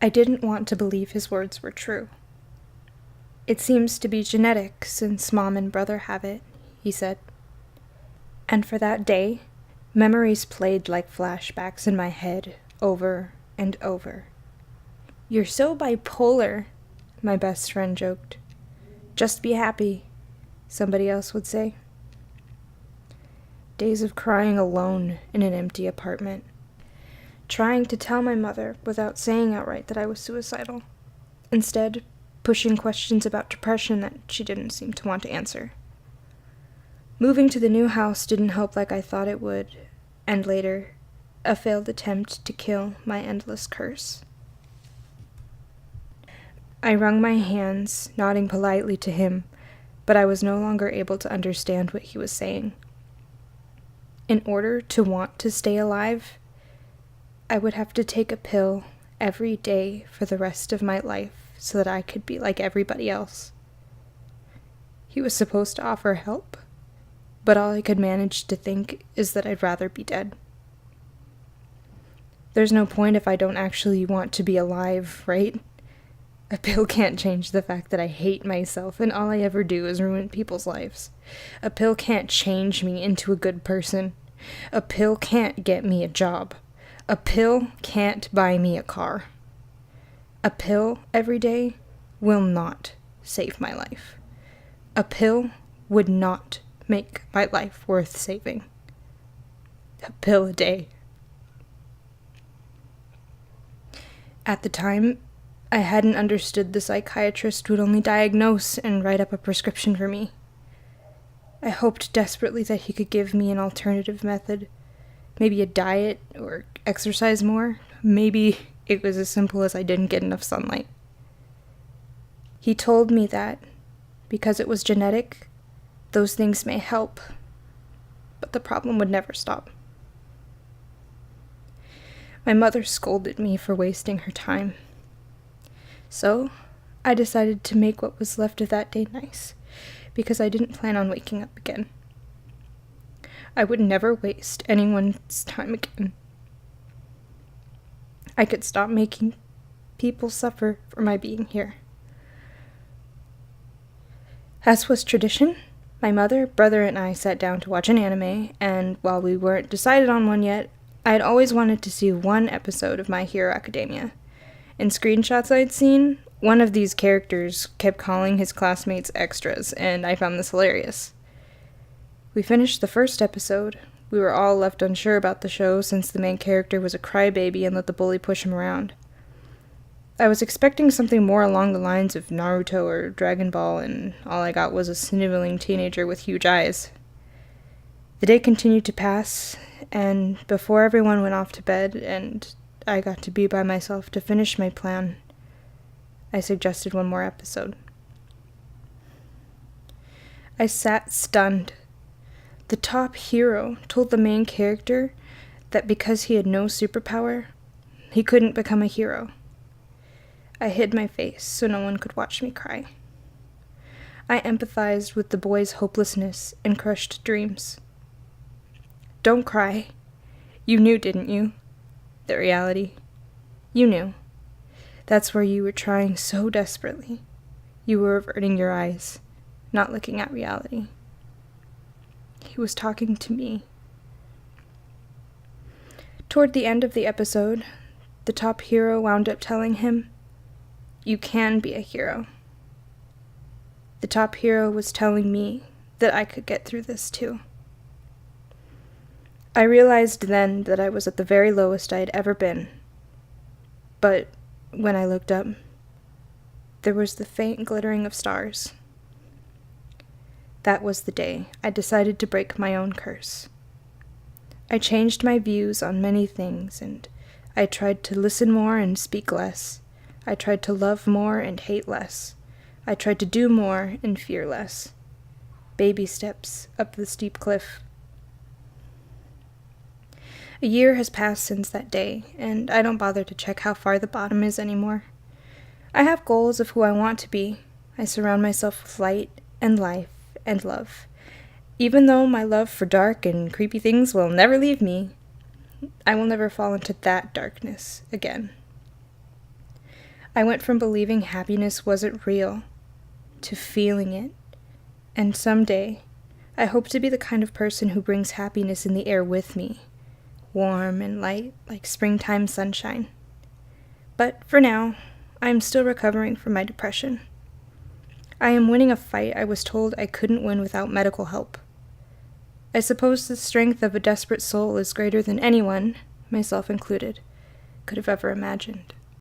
I didn't want to believe his words were true. "It seems to be genetic, since Mom and brother have it," he said. And for that day, memories played like flashbacks in my head over and over. "You're so bipolar," my best friend joked. "Just be happy," somebody else would say. Days of crying alone in an empty apartment. Trying to tell my mother without saying outright that I was suicidal. Instead, pushing questions about depression that she didn't seem to want to answer. Moving to the new house didn't help like I thought it would, and later, a failed attempt to kill my endless curse. I wrung my hands, nodding politely to him, but I was no longer able to understand what he was saying. In order to want to stay alive, I would have to take a pill every day for the rest of my life so that I could be like everybody else. He was supposed to offer help, but all I could manage to think is that I'd rather be dead. There's no point if I don't actually want to be alive, right? A pill can't change the fact that I hate myself and all I ever do is ruin people's lives. A pill can't change me into a good person. A pill can't get me a job. A pill can't buy me a car. A pill every day will not save my life. A pill would not make my life worth saving. A pill a day. At the time, I hadn't understood the psychiatrist would only diagnose and write up a prescription for me. I hoped desperately that he could give me an alternative method, maybe a diet or exercise more. Maybe it was as simple as I didn't get enough sunlight. He told me that, because it was genetic, those things may help, but the problem would never stop. My mother scolded me for wasting her time. So, I decided to make what was left of that day nice, because I didn't plan on waking up again. I would never waste anyone's time again. I could stop making people suffer for my being here. As was tradition, my mother, brother, and I sat down to watch an anime, and while we weren't decided on one yet, I had always wanted to see one episode of My Hero Academia. In screenshots I'd seen, one of these characters kept calling his classmates extras, and I found this hilarious. We finished the first episode. We were all left unsure about the show since the main character was a crybaby and let the bully push him around. I was expecting something more along the lines of Naruto or Dragon Ball, and all I got was a sniveling teenager with huge eyes. The day continued to pass, and before everyone went off to bed and I got to be by myself to finish my plan, I suggested one more episode. I sat stunned. The top hero told the main character that because he had no superpower, he couldn't become a hero. I hid my face so no one could watch me cry. I empathized with the boy's hopelessness and crushed dreams. "Don't cry. You knew, didn't you? The reality. You knew. That's where you were trying so desperately. You were averting your eyes, not looking at reality." He was talking to me. Toward the end of the episode, the top hero wound up telling him, "You can be a hero." The top hero was telling me that I could get through this too. I realized then that I was at the very lowest I had ever been. But when I looked up, there was the faint glittering of stars. That was the day I decided to break my own curse. I changed my views on many things, and I tried to listen more and speak less. I tried to love more and hate less. I tried to do more and fear less. Baby steps up the steep cliff. A year has passed since that day, and I don't bother to check how far the bottom is anymore. I have goals of who I want to be. I surround myself with light and life and love. Even though my love for dark and creepy things will never leave me, I will never fall into that darkness again. I went from believing happiness wasn't real to feeling it, and someday I hope to be the kind of person who brings happiness in the air with me, warm and light like springtime sunshine. But for now, I am still recovering from my depression. I am winning a fight I was told I couldn't win without medical help. I suppose the strength of a desperate soul is greater than anyone, myself included, could have ever imagined.